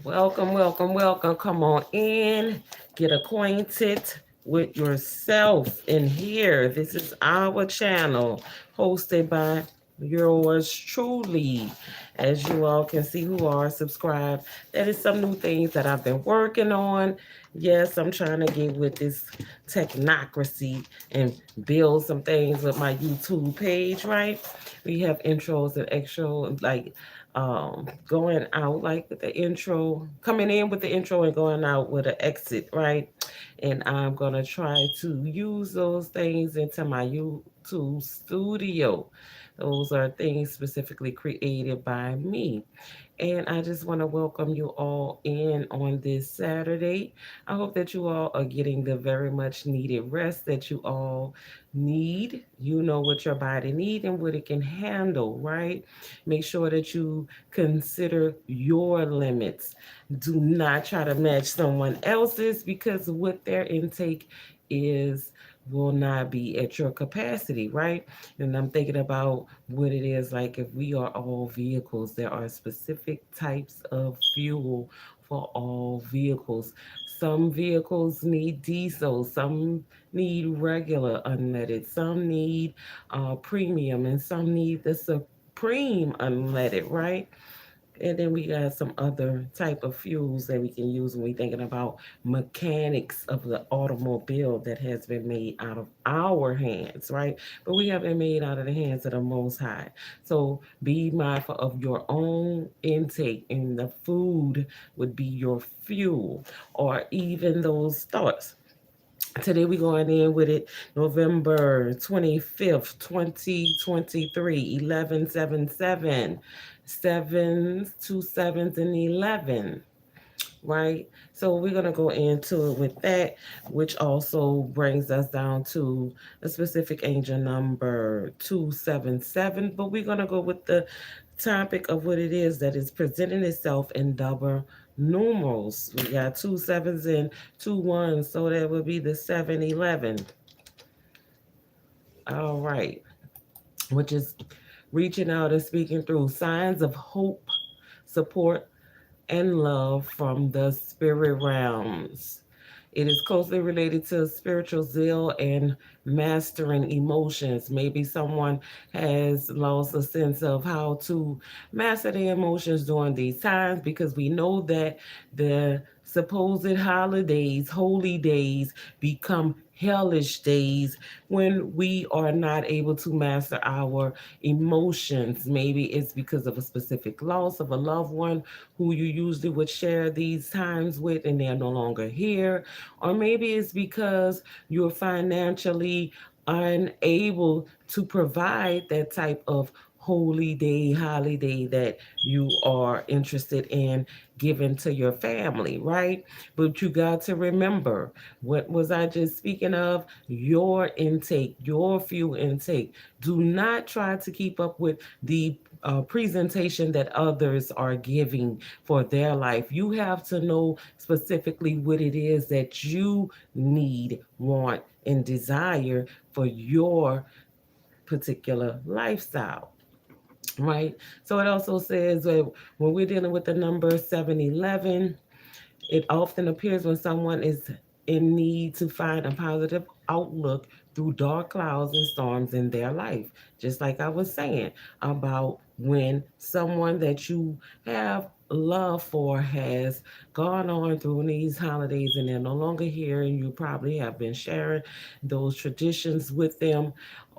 Welcome, welcome, welcome. Come on in. Get acquainted with yourself in here. This is our channel hosted by yours truly. As you all can see who are subscribed, that is some new things that I've been working on. Yes, I'm trying to get with this technocracy and build some things with my YouTube page, right? We have intros and extra, like going out like with the intro, coming in with the intro and going out with an exit, right? And I'm gonna try to use those things into my YouTube studio. Those are things specifically created by me. And I just want to welcome you all in on this Saturday. I hope that you all are getting the very much needed rest that you all need. You know what your body needs and what it can handle, right? Make sure that you consider your limits. Do not try to match someone else's because what their intake is will not be at your capacity, right? And I'm thinking about what it is like if we are all vehicles, there are specific types of fuel for all vehicles. Some vehicles need diesel, some need regular unleaded, some need premium, and some need the supreme unleaded, right? And then we got some other type of fuels that we can use when we thinking about mechanics of the automobile that has been made out of our hands, right? But we have been made out of the hands of the Most High. So be mindful of your own intake, and the food would be your fuel, or even those thoughts. Today we're going in with it November 25th, 2023, 11/7/7, sevens, two sevens, and 11, right? So we're going to go into it with that, which also brings us down to a specific angel number 277. But we're going to go with the topic of what it is that is presenting itself in double numerals. We got two sevens and two ones, so that would be the 711. All right, which is reaching out and speaking through signs of hope, support, and love from the spirit realms. It is closely related to spiritual zeal and mastering emotions. Maybe someone has lost a sense of how to master their emotions during these times, because we know that the supposed holidays, holy days, become hellish days when we are not able to master our emotions. Maybe it's because of a specific loss of a loved one who you usually would share these times with and they're no longer here. Or maybe it's because you're financially unable to provide that type of holy day, holiday that you are interested in giving to your family, right? But you got to remember, what was I just speaking of? Your intake, your fuel intake. Do not try to keep up with the presentation that others are giving for their life. You have to know specifically what it is that you need, want, and desire for your particular lifestyle, right? So it also says that when we're dealing with the number 711, it often appears when someone is in need to find a positive outlook through dark clouds and storms in their life. Just like I was saying about when someone that you have love for has gone on through these holidays and they're no longer here, and you probably have been sharing those traditions with them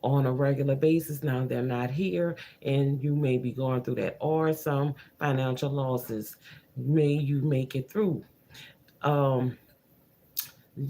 on a regular basis. Now they're not here, and you may be going through that, or some financial losses. May you make it through. um,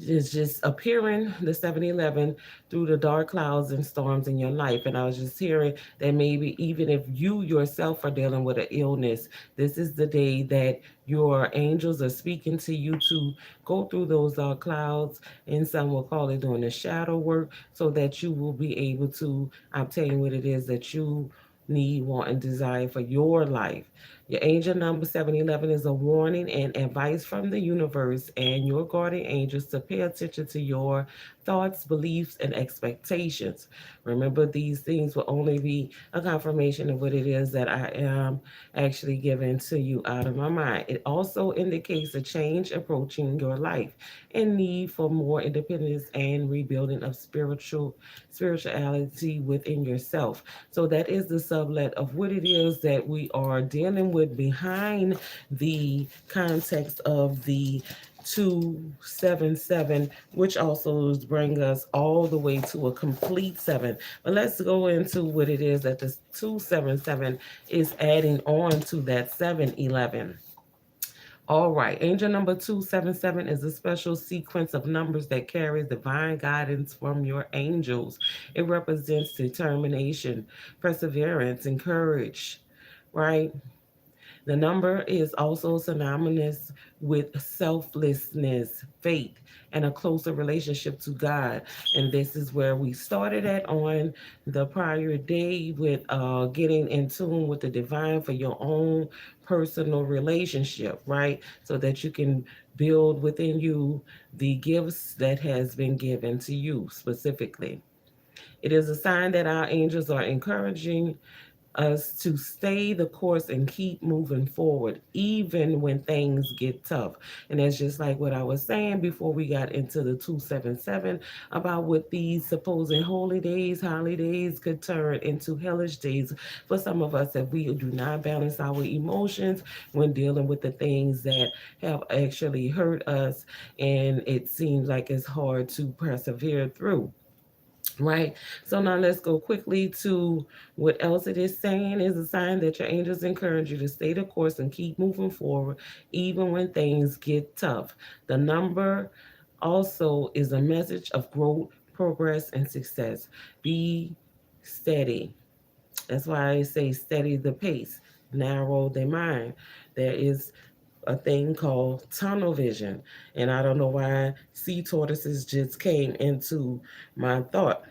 is just appearing the 711 through the dark clouds and storms in your life. And I was just hearing that maybe even if you yourself are dealing with an illness, this is the day that your angels are speaking to you to go through those dark clouds, and some will call it doing the shadow work, so that you will be able to obtain what it is that you need, want, and desire for your life. Your angel number 711 is a warning and advice from the universe and your guardian angels to pay attention to your thoughts, beliefs, and expectations. Remember, these things will only be a confirmation of what it is that I am actually giving to you out of my mind. It also indicates a change approaching your life and need for more independence and rebuilding of spirituality within yourself. So that is the sublet of what it is that we are dealing with behind the context of the 277, which also bring us all the way to a complete seven. But let's go into what it is that this 277 is adding on to that 711. All right, angel number 277 is a special sequence of numbers that carries divine guidance from your angels. It represents determination, perseverance, and courage, right? The number is also synonymous with selflessness, faith, and a closer relationship to God. And this is where we started at on the prior day with getting in tune with the divine for your own personal relationship, right? So that you can build within you the gifts that has been given to you specifically. It is a sign that our angels are encouraging us to stay the course and keep moving forward, even when things get tough. And that's just like what I was saying before we got into the 277 about what these supposed holy days, holidays could turn into hellish days for some of us if we do not balance our emotions when dealing with the things that have actually hurt us and it seems like it's hard to persevere through. Right. So now let's go quickly to what else it is saying is a sign that your angels encourage you to stay the course and keep moving forward even when things get tough. The number also is a message of growth, progress, and success. Be steady. That's why I say steady the pace, narrow the mind. There is a thing called tunnel vision. And I don't know why sea tortoises just came into my thought.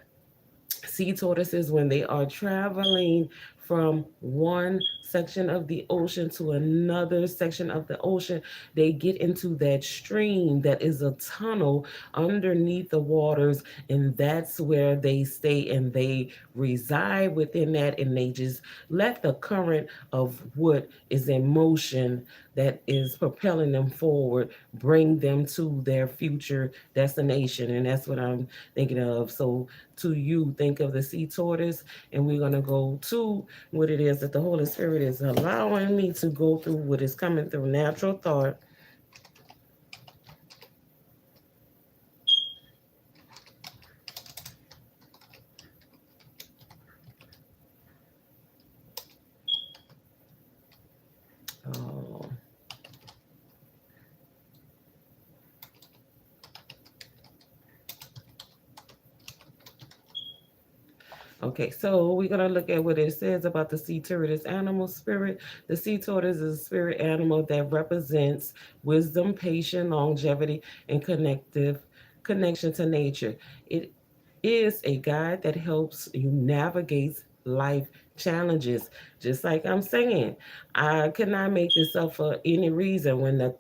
Sea tortoises, when they are traveling from one section of the ocean to another section of the ocean, they get into that stream that is a tunnel underneath the waters, and that's where they stay and they reside within that, and they just let the current of what is in motion that is propelling them forward bring them to their future destination. And that's what I'm thinking of. So to you, think of the sea tortoise, and we're going to go to what it is that the Holy Spirit is allowing me to go through, what is coming through natural thought. Oh, okay, so we're going to look at what it says about the sea tortoise animal spirit. The sea tortoise is a spirit animal that represents wisdom, patience, longevity, and connective connection to nature. It is a guide that helps you navigate life challenges. Just like I'm saying, I cannot make this up for any reason.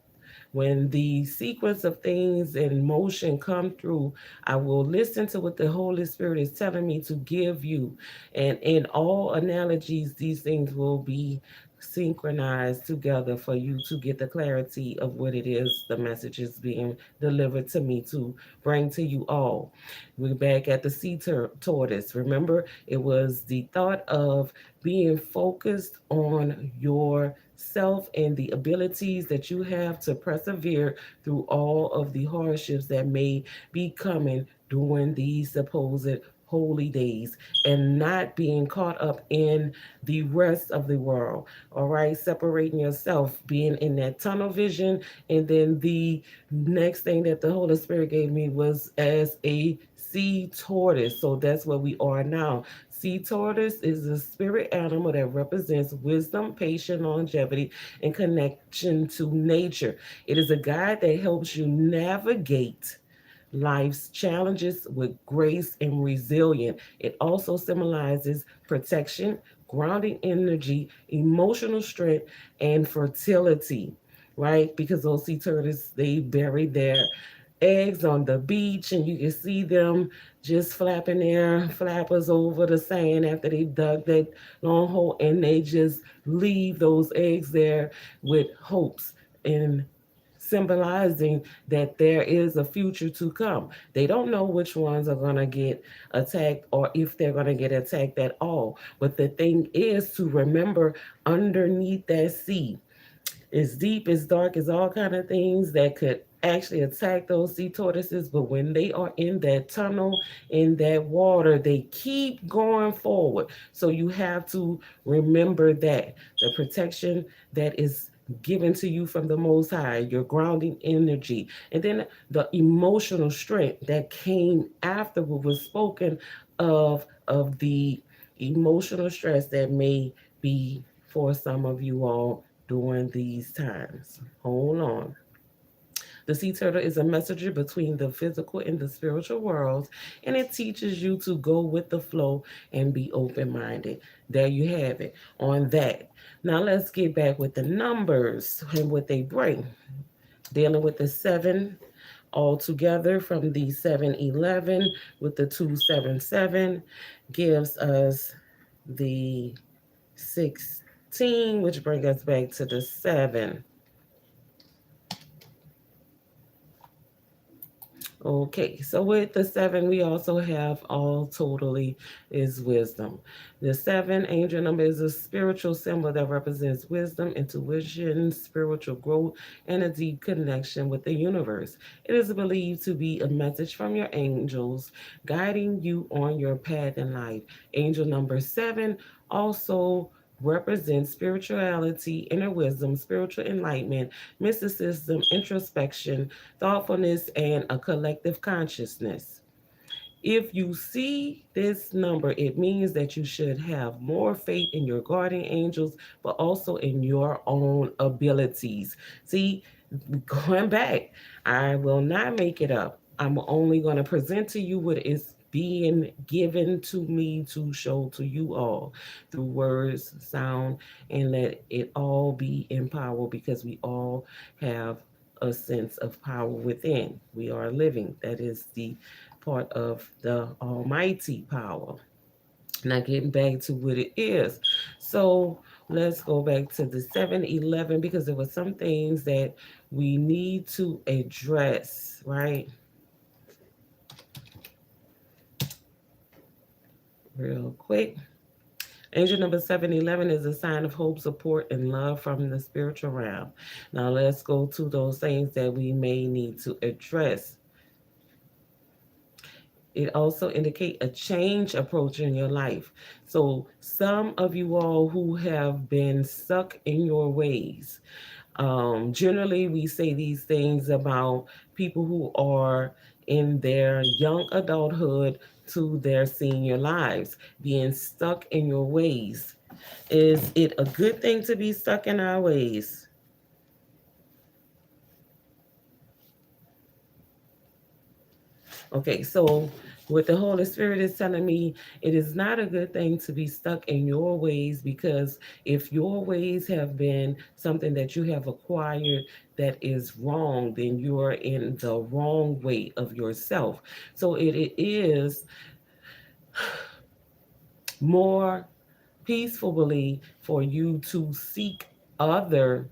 When the sequence of things in motion come through, I will listen to what the Holy Spirit is telling me to give you. And in all analogies, these things will be synchronized together for you to get the clarity of what it is the message is being delivered to me to bring to you all. We're back at the tortoise. Remember, it was the thought of being focused on yourself and the abilities that you have to persevere through all of the hardships that may be coming during these supposed holy days, and not being caught up in the rest of the world. All right, separating yourself, being in that tunnel vision. And then the next thing that the Holy Spirit gave me was as a sea tortoise. So that's where we are now. Sea tortoise is a spirit animal that represents wisdom, patience, longevity, and connection to nature. It is a guide that helps you navigate life's challenges with grace and resilience. It also symbolizes protection, grounding energy, emotional strength, and fertility, right? Because those sea turtles, they bury their eggs on the beach, and you can see them just flapping their flappers over the sand after they dug that long hole, and they just leave those eggs there with hopes and symbolizing that there is a future to come. They don't know which ones are going to get attacked or if they're going to get attacked at all. But the thing is to remember, underneath that sea, it's deep, it's dark, it's all kind of things that could actually attack those sea tortoises. But when they are in that tunnel, in that water, they keep going forward. So you have to remember that the protection that is given to you from the Most High, your grounding energy, and then the emotional strength that came after what was spoken of the emotional stress that may be for some of you all during these times. Hold on. The sea turtle is a messenger between the physical and the spiritual worlds, and it teaches you to go with the flow and be open minded. There you have it on that. Now let's get back with the numbers and what they bring. Dealing with the seven all together from the 711 with the 277 gives us the 16, which brings us back to the 7. Okay, so with the 7, we also have all totally is wisdom. The 7 angel number is a spiritual symbol that represents wisdom, intuition, spiritual growth, and a deep connection with the universe. It is believed to be a message from your angels guiding you on your path in life. Angel number 7 also represents spirituality, inner wisdom, spiritual enlightenment, mysticism, introspection, thoughtfulness, and a collective consciousness. If you see this number, it means that you should have more faith in your guardian angels, but also in your own abilities. See, going back, I will not make it up. I'm only going to present to you what is being given to me to show to you all through words, sound, and let it all be in power because we all have a sense of power within. We are living. That is the part of the almighty power. Now getting back to what it is. So let's go back to the 711 because there were some things that we need to address, right? Real quick. Angel number 711 is a sign of hope, support, and love from the spiritual realm. Now let's go to those things that we may need to address. It also indicate a change approach in your life. So some of you all who have been stuck in your ways, generally we say these things about people who are in their young adulthood to their senior lives, being stuck in your ways. Is it a good thing to be stuck in our ways? Okay, so what the Holy Spirit is telling me, it is not a good thing to be stuck in your ways because if your ways have been something that you have acquired that is wrong, then you are in the wrong way of yourself. So it is more peacefully for you to seek other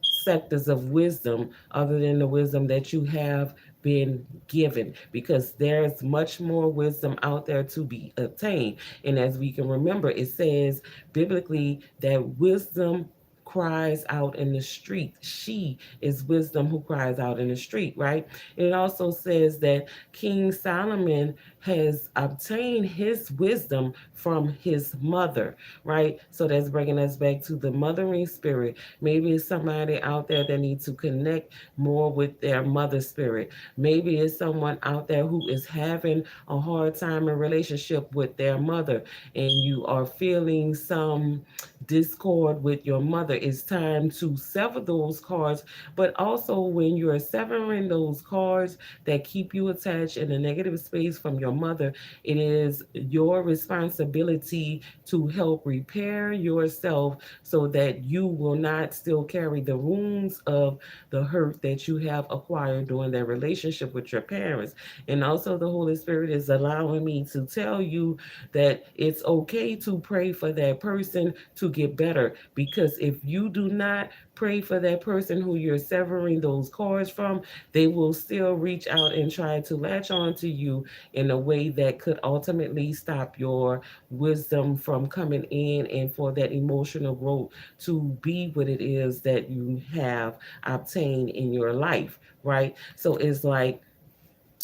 sectors of wisdom other than the wisdom that you have been given because there's much more wisdom out there to be obtained. And as we can remember, it says biblically that wisdom cries out in the street. She is wisdom who cries out in the street, right? And it also says that King Solomon has obtained his wisdom from his mother, right? So that's bringing us back to the mothering spirit. Maybe it's somebody out there that needs to connect more with their mother spirit. Maybe it's someone out there who is having a hard time in relationship with their mother, and you are feeling some discord with your mother. father, it's time to sever those cords. But also, when you're severing those cords that keep you attached in a negative space from your mother, it is your responsibility to help repair yourself so that you will not still carry the wounds of the hurt that you have acquired during that relationship with your parents. And also, the Holy Spirit is allowing me to tell you that it's okay to pray for that person to get better, because if you do not pray for that person who you're severing those cords from, they will still reach out and try to latch on to you in a way that could ultimately stop your wisdom from coming in and for that emotional growth to be what it is that you have obtained in your life, right? So it's like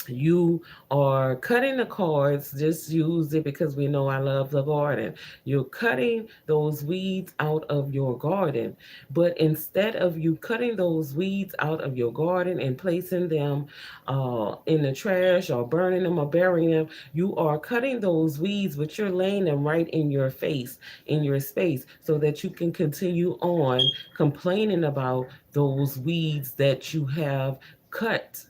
you are cutting the cords. Just use it because we know I love the garden. You're cutting those weeds out of your garden. But instead of you cutting those weeds out of your garden and placing them in the trash or burning them or burying them, you are cutting those weeds, but you're laying them right in your face, in your space, so that you can continue on complaining about those weeds that you have cut.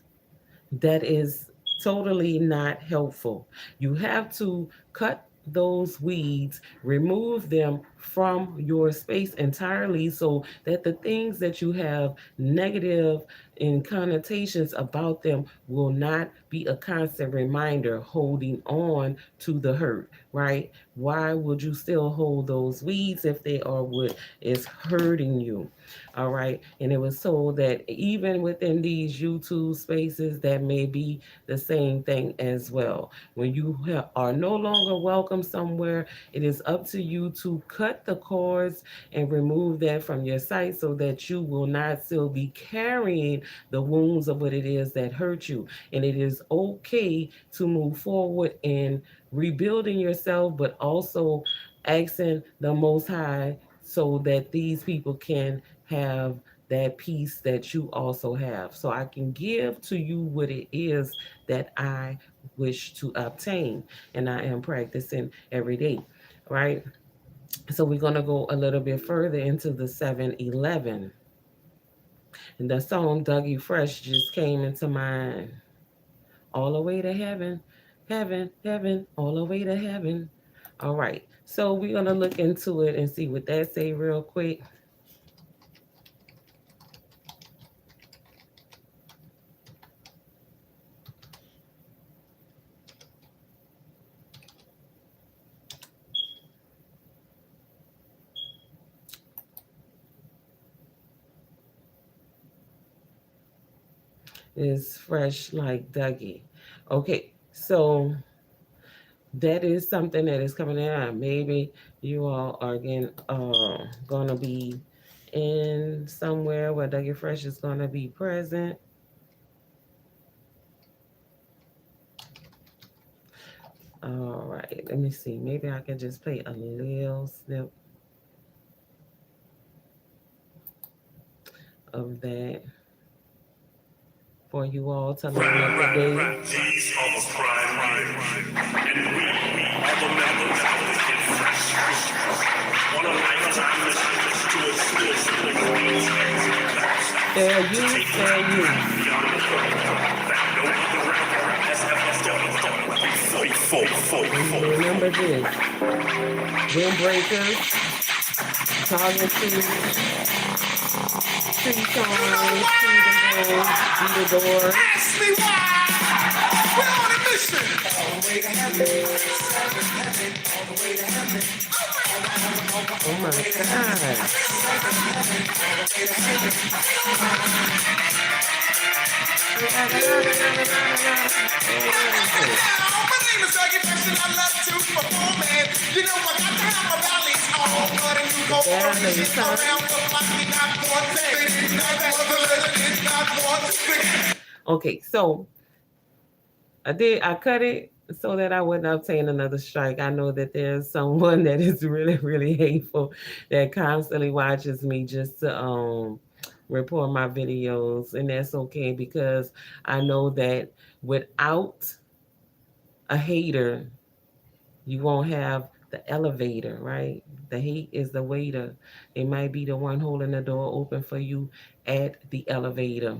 That is totally not helpful. You have to cut those weeds, remove them from your space entirely so that the things that you have negative in connotations about them will not be a constant reminder holding on to the hurt, right? Why would you still hold those weeds if they are what is hurting you? All right. And it was told that even within these YouTube spaces, that may be the same thing as well. When you are no longer welcome somewhere, it is up to you to cut the cords and remove that from your sight so that you will not still be carrying the wounds of what it is that hurt you. And it is okay to move forward in rebuilding yourself, but also asking the Most High so that these people can have that peace that you also have. So I can give to you what it is that I wish to obtain, and I am practicing every day, right? So we're going to go a little bit further into the 7-Eleven. And the song Dougie Fresh just came into mind. All the way to heaven, heaven, heaven, all the way to heaven. All right. So we're going to look into it and see what that say real quick. Is fresh like Dougie. Okay, so that is something that is coming out. Maybe you all are again gonna be in somewhere where Dougie Fresh is gonna be present. All right, let me see. Maybe I can just play a little snip of that for you all to learn up to date. These are the prime and we are the members in Fresh on a lifetime mission to explicitly Fair use, fair use. that no other rapper has ever done before. Remember this. Windbreakers, talking to tree songs, be the door. Ask me why. We're on a mission. All the way to heaven. All the way to heaven. Oh my God. My name is Dougie Fresh and I love to perform, man. You know I got to have my valleys all blood and you go around the block. We got one thing, not one thing. Okay, so I cut it so that I wouldn't obtain another strike. I know that there's someone that is really, really hateful that constantly watches me just to report my videos, and that's okay because I know that without a hater, you won't have the elevator, right? The hate is the waiter. They might be the one holding the door open for you at the elevator.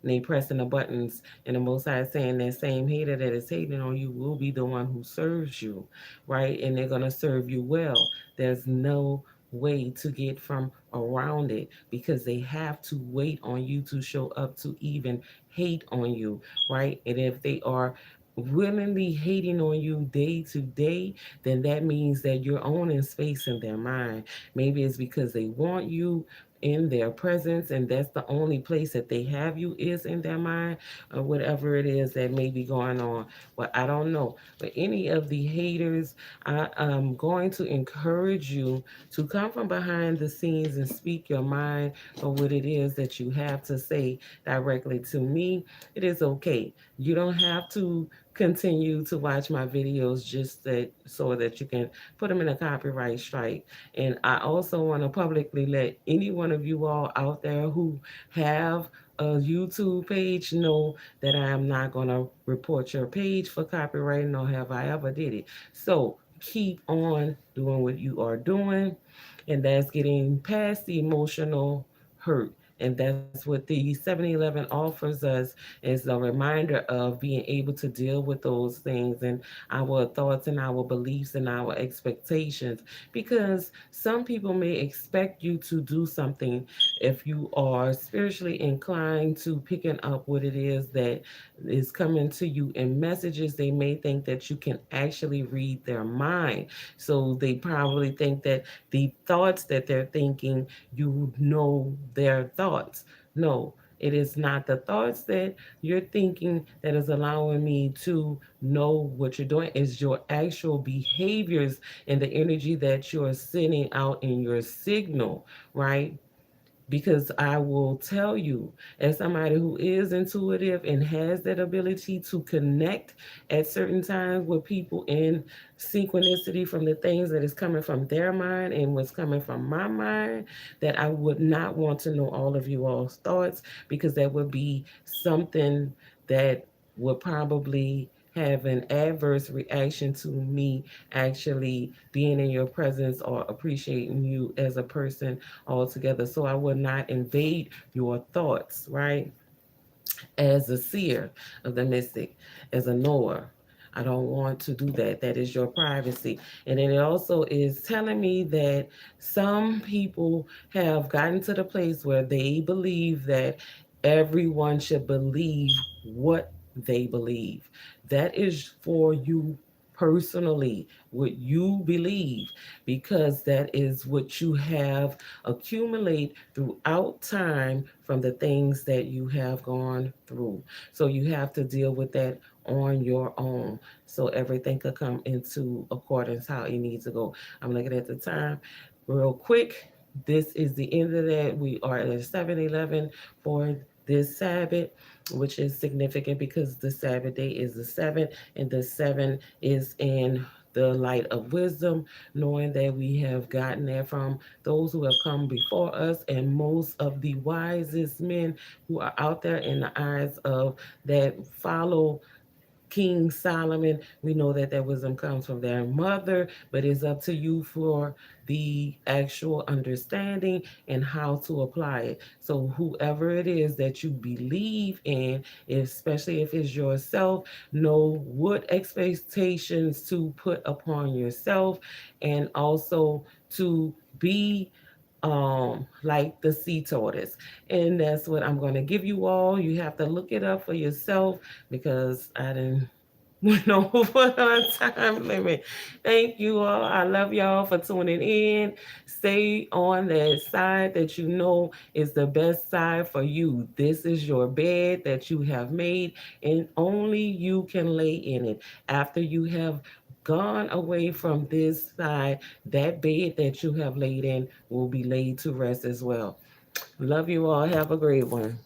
And they pressing the buttons, and the Most High is saying that same hater that is hating on you will be the one who serves you, right? And they're gonna serve you well. There's no way to get from around it because they have to wait on you to show up to even hate on you, right? And if they are willingly hating on you day to day, then that means that you're owning space in their mind. Maybe it's because they want you in their presence and that's the only place that they have you is in their mind, or whatever it is that may be going on. But I don't know, but any of the haters, I am going to encourage you to come from behind the scenes and speak your mind or what it is that you have to say directly to me. It is okay. You don't have to continue to watch my videos just that so that you can put them in a copyright strike. And I also want to publicly let any one of you all out there who have a YouTube page know that I am not going to report your page for copyright, nor have I ever did it. So keep on doing what you are doing, and that's getting past the emotional hurt. And that's what the 7-Eleven offers us is a reminder of being able to deal with those things and our thoughts and our beliefs and our expectations. Because some people may expect you to do something if you are spiritually inclined to picking up what it is that is coming to you in messages. They may think that you can actually read their mind. So they probably think that the thoughts that they're thinking, you know their thoughts. No, it is not the thoughts that you're thinking that is allowing me to know what you're doing. It's your actual behaviors and the energy that you're sending out in your signal, right? Because I will tell you, as somebody who is intuitive and has that ability to connect at certain times with people in synchronicity from the things that is coming from their mind and what's coming from my mind, that I would not want to know all of you all's thoughts because that would be something that would probably have an adverse reaction to me actually being in your presence or appreciating you as a person altogether. So I will not invade your thoughts, right? As a seer of the mystic, as a knower. I don't want to do that. That is your privacy. And then it also is telling me that some people have gotten to the place where they believe that everyone should believe what they believe. That is for you personally, what you believe, because that is what you have accumulate throughout time from the things that you have gone through. So you have to deal with that on your own so everything could come into accordance how it needs to go. I'm looking at the time real quick. This is the end of that. We are at 7-Eleven for this Sabbath, which is significant because the Sabbath day is the 7th, and the 7 is in the light of wisdom, knowing that we have gotten that from those who have come before us, and most of the wisest men who are out there in the eyes of that follow King Solomon. We know that that wisdom comes from their mother, but it's up to you for the actual understanding and how to apply it. So whoever it is that you believe in, especially if it's yourself, know what expectations to put upon yourself, and also to be like the sea tortoise. And that's what I'm going to give you all. You have to look it up for yourself because I didn't went over our time limit. Thank you all. I love y'all for tuning in. Stay on that side that you know is the best side for you. This is your bed that you have made, and only you can lay in it. After you have gone away from this side, that bed that you have laid in will be laid to rest as well. Love you all. Have a great one.